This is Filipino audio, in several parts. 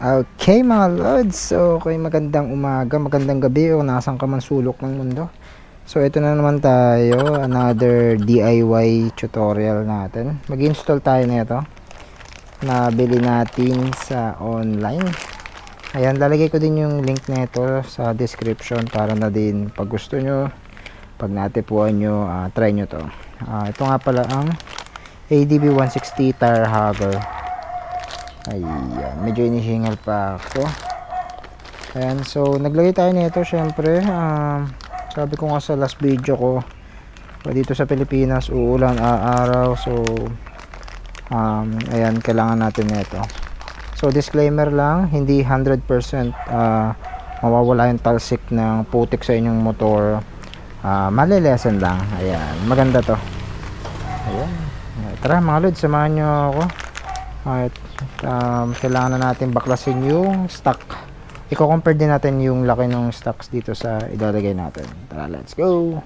Okay mga lods, so okay, magandang umaga, magandang gabi o nasang ka man sulok ng mundo. So ito na naman tayo, another DIY tutorial natin. Mag-install tayo nito. Nabili natin sa online. Ayan, lalagay ko din yung link nito sa description para na din pag gusto nyo, pag natipuan nyo, try nyo to. Ito nga pala ang ADB 160 tire hugger. Ayan, medyo inihingal pa ako. Ayan, so naglagay tayo nito syempre. Sabi ko nga sa last video ko, dito sa Pilipinas uulan araw. So ayan, kailangan natin nito. So disclaimer lang, hindi 100% mawawala yung talsik ng putik sa inyong motor. Malilesen lang. Ayan, maganda to. Ayan, tara mga lods, samahan nyo ako. Alright, kailangan na natin baklasin yung stock. I-compare din natin yung laki ng stocks dito sa ilalagay natin. Tara, let's go.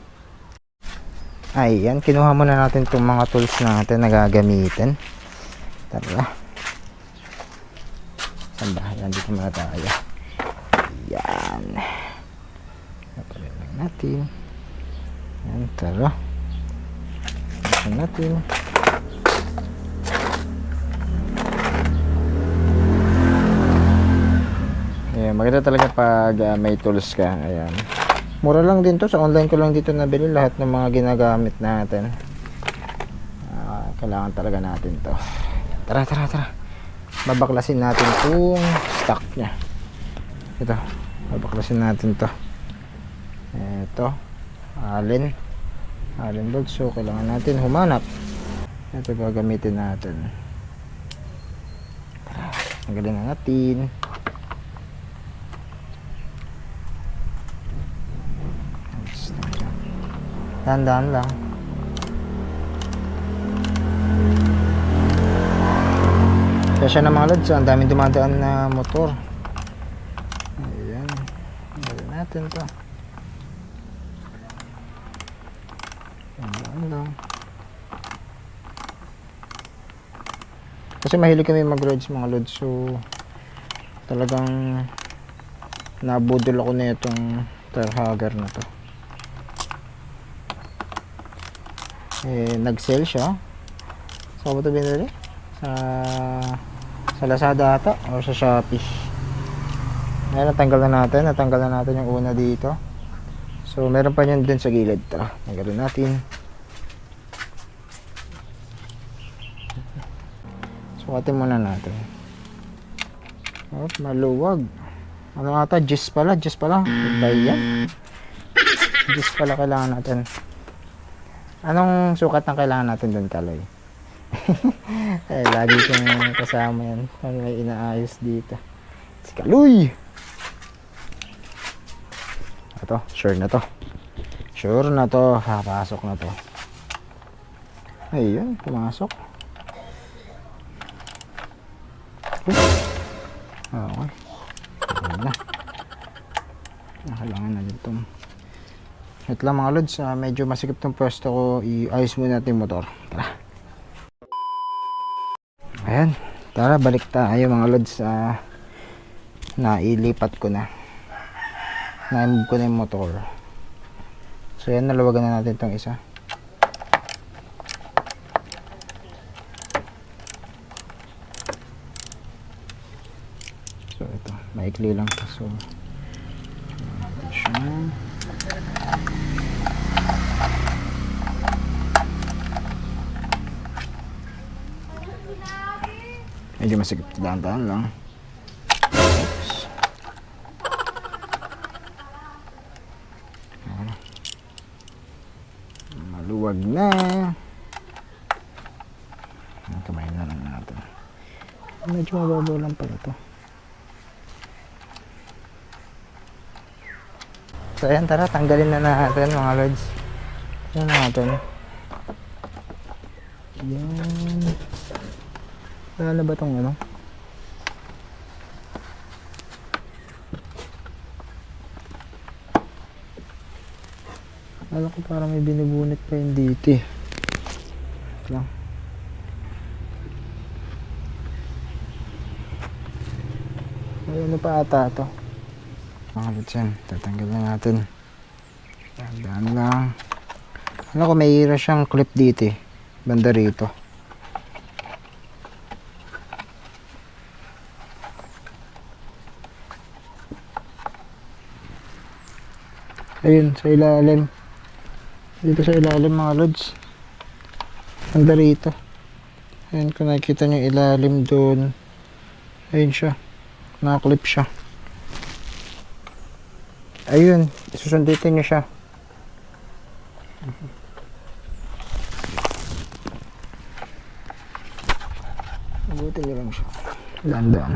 Ayan, kinuha muna natin itong mga tools natin na gagamitin. Tara. Saan ba? Ayan, dito muna tayo. Ayan. Napalin lang natin. Ayan, tara. Ayan natin. Ayan, maganda talaga pag may tools ka. Ayan. Mura lang din to. Sa online ko lang dito nabili lahat ng mga ginagamit natin. Kailangan talaga natin to. Tara. Babaklasin natin itong stock nya. Ito. Babaklasin natin to. Ito. Allen bolt. So, kailangan natin humanap. Ito gagamitin natin. Tara. Tanggalin na natin. Dahan-dahan lang. Kaya na mga lods, ang daming dumadaan na motor. Ayan. Gawin natin to. Dahan-dahan lang. Kasi mahilig kami mag-rides mga lods. So talagang nabudol ako na itong tire hugger na to. Nag-sale siya. Saan ba ito binili? Sa Lazada ata o sa Shopee. Ngayon natanggal na natin yung una dito. So meron pa yun din sa gilid. Tara, tanggalin natin. Sukatin muna natin. Maluwag. Ano ata? Gis pala. Bayan. Gis pala kailangan natin. Anong sukat na kailangan natin doon, Kaloy? Lagi kong kasama yan. May inaayos dito. Si Kaloy! Ito, sure na to. Pasok na to. Ayun, pumasok. Okay. Ayun na. Nakalangan na dito. Ito lang mga lods, medyo masikip tong pwesto ko. I-ayos muna natin yung motor. Tara. Ayan. Tara, balik tayo mga lods. Nailipat ko na. Na-move ko na yung motor. So yan, nalawagan na natin itong isa. So ito, maikli lang. So ito siya. Medyo masigit, dahan-dahan lang. Oops. Maluwag na. Kamay na lang natin. Medyo mababaw lang pala ito. So ayan, tara, tanggalin na natin mga lods. Yan natin. Yan. Wala na ba itong ano? Alam ko parang may binubunit pa yung dito eh. Lang. May ano pa ata to. Mga lods yan. Tatanggal na natin. Dahan lang. Ano ko, may hira siyang clip dito eh. Banda rito. Ayun, sa ilalim. Dito sa ilalim mga lods. Banda rito. Ayun, kung nakikita nyo ilalim doon. Ayun siya. Nakaklip siya. Ayun, susundutin nyo siya. Abutin nyo lang siya. Dahan-dahan.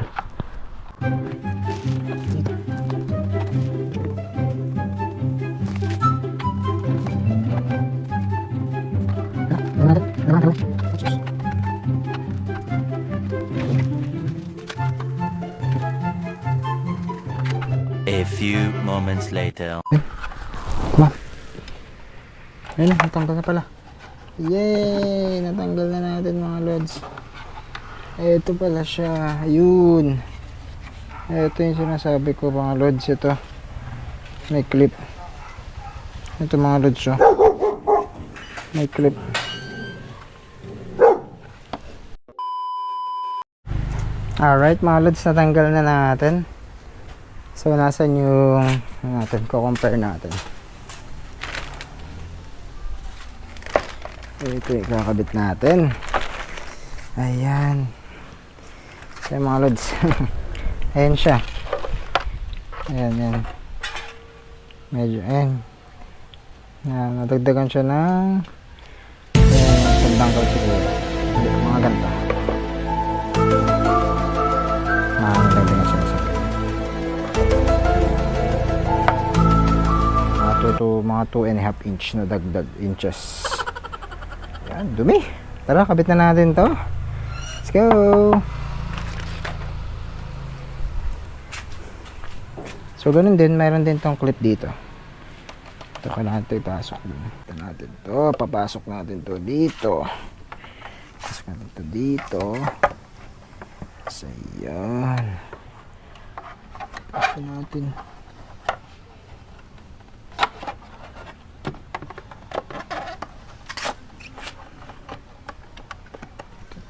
A few moments later. Ayun, natanggal na pala. Yay! Natanggal na natin mga lods. Ito pala siya. Ayun. Ito yung sinasabi ko mga lods. Ito. May clip. Ito mga lods. Oh. May clip. Alright mga lods. Natanggal na natin. So, nasan yung natin? Ko-compare natin. Ito yung kakabit natin. Ayan. So, mga lods. Ayan siya. Ayan, ayan. Medyo, ayan. Nadagdagan siya ng sandanggal siguro. Mga ganito. Nadagdagan siya sa mga 2.5 inch na dagdag inches. Yan, dumi. Tara, kabit na natin to. Let's go. So, ganun din. Mayroon din tong clip dito. Ito ka natin ipasok din. Ito natin to. Papasok natin to dito. Pasok natin to dito. So, yan. Pasok natin.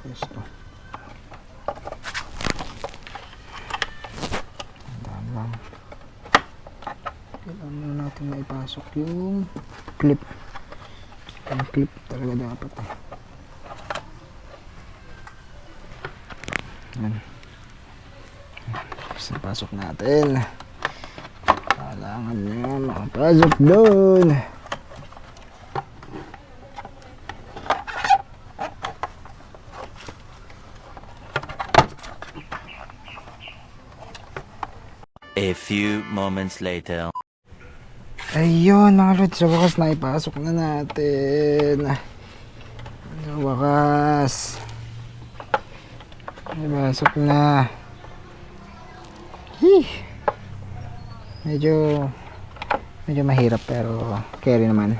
Ito. Dalang. Kailangan na natin na ipasok yung clip. Ang clip talaga dapat eh. Yan. So, pasok natin. Kailangan nyo makapasok doon. A few moments later. Ayun mga lods, sa wakas na ipasok na natin. Sa wakas. Ipasok na. Medyo mahirap pero carry naman.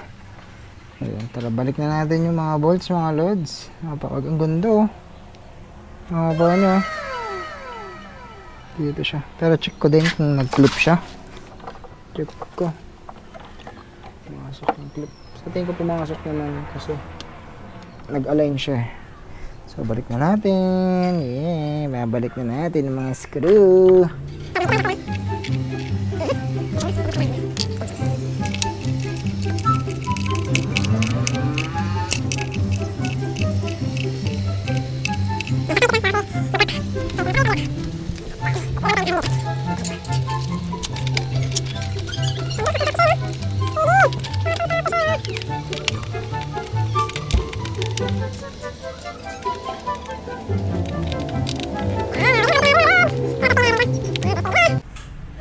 Ayun, tara balik na natin yung mga bolts mga lods. Napakaganda oh. Mga ba nyo. Dito siya. Pero check ko din kung nag-clip siya. Check ko. Pumasok yung clip. Sa tingin ko pumasok naman kasi nag-align siya. So balik na natin. Yeah, babalik na natin yung mga screw.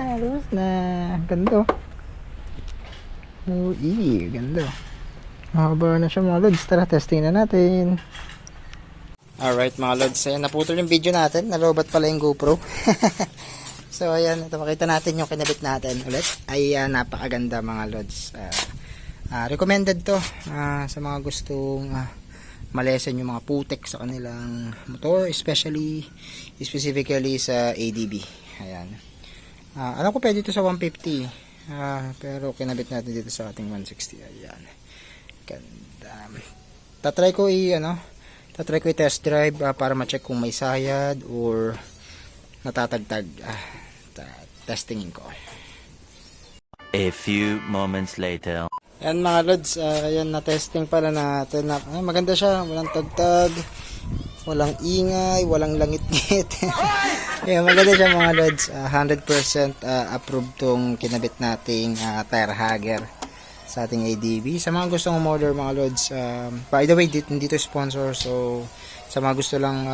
Tapos na. Ganda. Oh, ganda. Mahaba na siya mga lods. Tara, testing na natin. Alright mga lods. Ayan, naputol yung video natin. Nalobat pala yung GoPro. So, ayan. Ito, makita natin yung kinabit natin ulit. Ay, napakaganda mga lods. Recommended to sa mga gustong malesen yung mga putek sa kanilang motor, specifically sa ADB. Ayan. Alam ko pwede dito sa 150. Pero kinabit natin dito sa ating 160. Ayan. Ganda. Tatry ko i-test drive para ma-check kung may sayad or natatagtag. Testingin ko. A few moments later. Yan mga lods, ayan na testing pala natin. Maganda siya, walang tagtag, walang ingay, walang langit-ngit. Ayan, maganda siya mga lods. 100% approved tong kinabit nating tire hugger sa ating ADB. Sa mga gustong umorder mga lods, by the way, hindi to sponsor, so sa mga gusto lang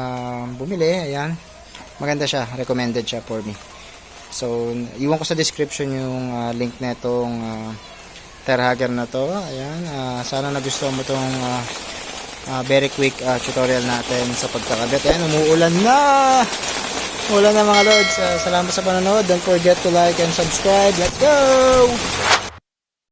bumili, ayan, maganda siya, recommended siya for me. So, iwan ko sa description yung link na itong tire hugger na to. Ayan, sana nagustuhan mo itong very quick tutorial natin sa pagkakabit. Ayan, umuulan na! Umuulan na mga lods. Salamat sa panonood. Don't forget to like and subscribe. Let's go!